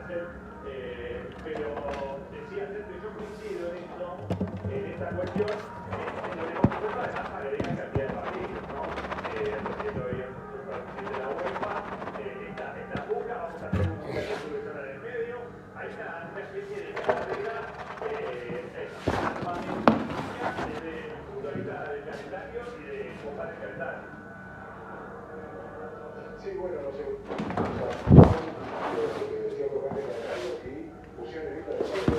Pero decía antes que yo coincido en esto, en esta cuestión, en lo que hemos propuesto además para la cantidad de partidos, ¿no? El presidente hoy es el presidente de la UEFA, esta boca, vamos a hacer un mundial de fútbol zona en el medio, hay una especie de carrera armamentística desde el punto de vista del calendario y de copar el calendario. Sí, bueno, no sé. O sea, decía por parte del calendario y pusieron en lista de